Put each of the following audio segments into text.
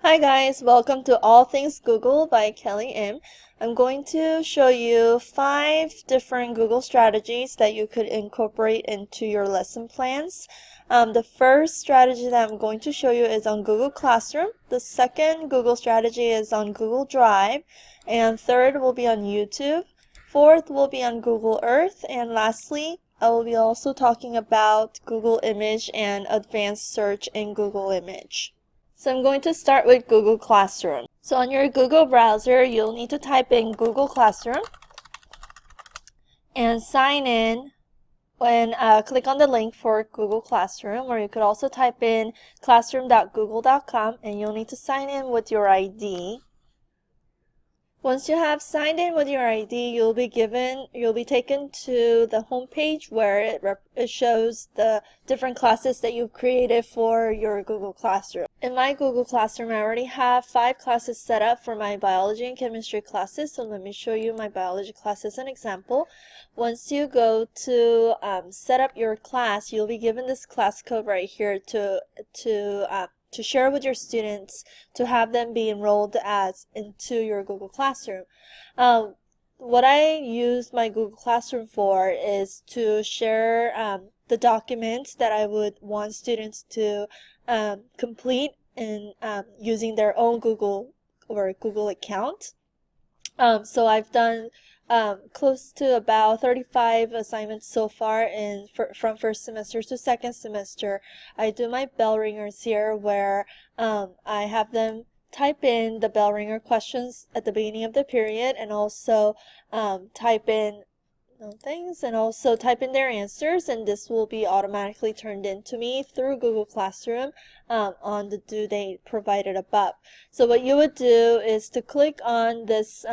Hi guys, welcome to All Things Google by Kelly M. I'm going to show you 5 different Google strategies that you could incorporate into your lesson plans. The first strategy that I'm going to show you is on Google Classroom. The second Google strategy is on Google Drive. And third will be on YouTube. Fourth will be on Google Earth. And lastly, I will be also talking about Google Image and advanced search in Google Image. So I'm going to start with Google Classroom. So on your Google browser, you'll need to type in Google Classroom and sign in when click on the link for Google Classroom, or you could also type in classroom.google.com and you'll need to sign in with your ID. Once you have signed in with your ID, you'll be taken to the home page where it shows the different classes that you've created for your Google Classroom. In my Google Classroom, I already have 5 classes set up for my biology and chemistry classes, so let me show you my biology class as an example. Once you go to set up your class, you'll be given this class code right here to share with your students, to have them be enrolled into your Google Classroom. What I use my Google Classroom for is to share the documents that I would want students to complete in using their own Google account. So I've done close to about 35 assignments so far from first semester to second semester. I do my bell ringers here where I have them type in the bell ringer questions at the beginning of the period, and also type in things, and also type in their answers, and this will be automatically turned in to me through Google Classroom on the due date provided above. So what you would do is to click on this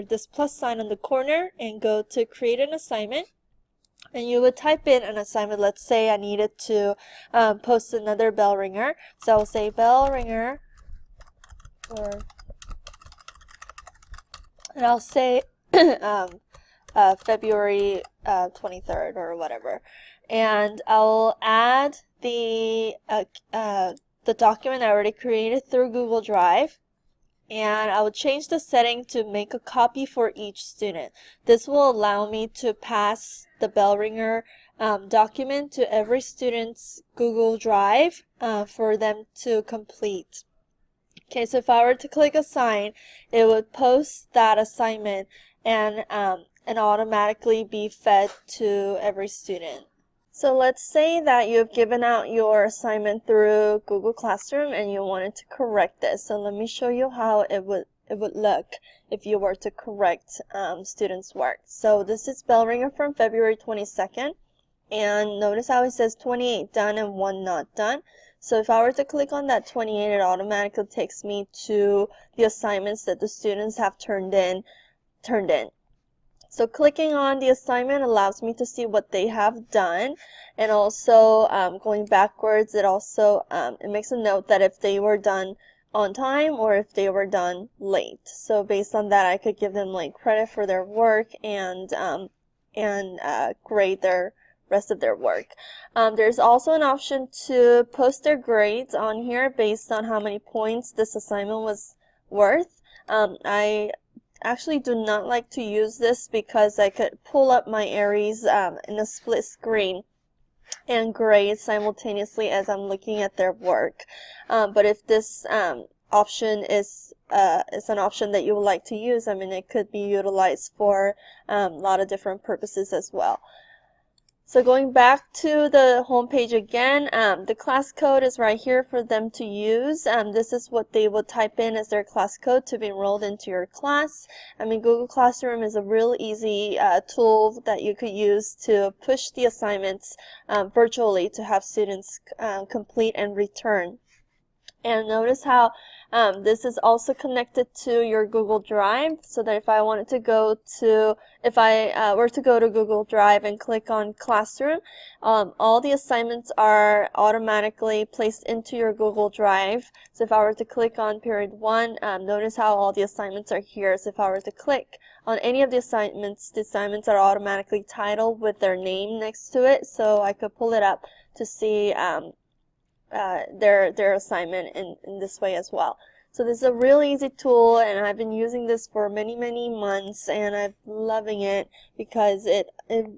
this plus sign on the corner and go to create an assignment, and you would type in an assignment. Let's say I needed to post another bell ringer, so I'll say bell ringer, and I'll say February 23rd or whatever, and I'll add the document I already created through Google Drive, and I will change the setting to make a copy for each student. This will allow me to pass the bell ringer document to every student's Google Drive for them to complete. Okay, so if I were to click assign, it would post that assignment and automatically be fed to every student. So let's say that you've given out your assignment through Google Classroom and you wanted to correct this. So let me show you how it would look if you were to correct students' work. So this is bell ringer from February 22nd, and notice how it says 28 done and 1 not done. So if I were to click on that 28, it automatically takes me to the assignments that the students have turned in. So clicking on the assignment allows me to see what they have done, and also going backwards, it also it makes a note that if they were done on time or if they were done late. So based on that, I could give them like credit for their work and grade their rest of their work. There's also an option to post their grades on here based on how many points this assignment was worth. I actually do not like to use this because I could pull up my Aries in a split screen and grade simultaneously as I'm looking at their work. But if this option is an option that you would like to use, I mean, it could be utilized for a lot of different purposes as well. So going back to the home page again, the class code is right here for them to use. This is what they would type in as their class code to be enrolled into your class. I mean, Google Classroom is a real easy tool that you could use to push the assignments virtually to have students complete and return. And notice how this is also connected to your Google Drive, so that if I were to go to Google Drive and click on Classroom, all the assignments are automatically placed into your Google Drive. So if I were to click on period 1, notice how all the assignments are here. So if I were to click on any of the assignments are automatically titled with their name next to it, so I could pull it up to see their assignment in this way as well. So this is a really easy tool, and I've been using this for many months, and I'm loving it because it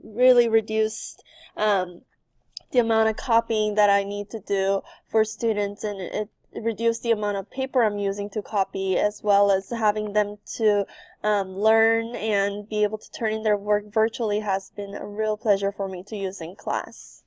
really reduced the amount of copying that I need to do for students, and it reduced the amount of paper I'm using to copy, as well as having them to learn and be able to turn in their work virtually has been a real pleasure for me to use in class.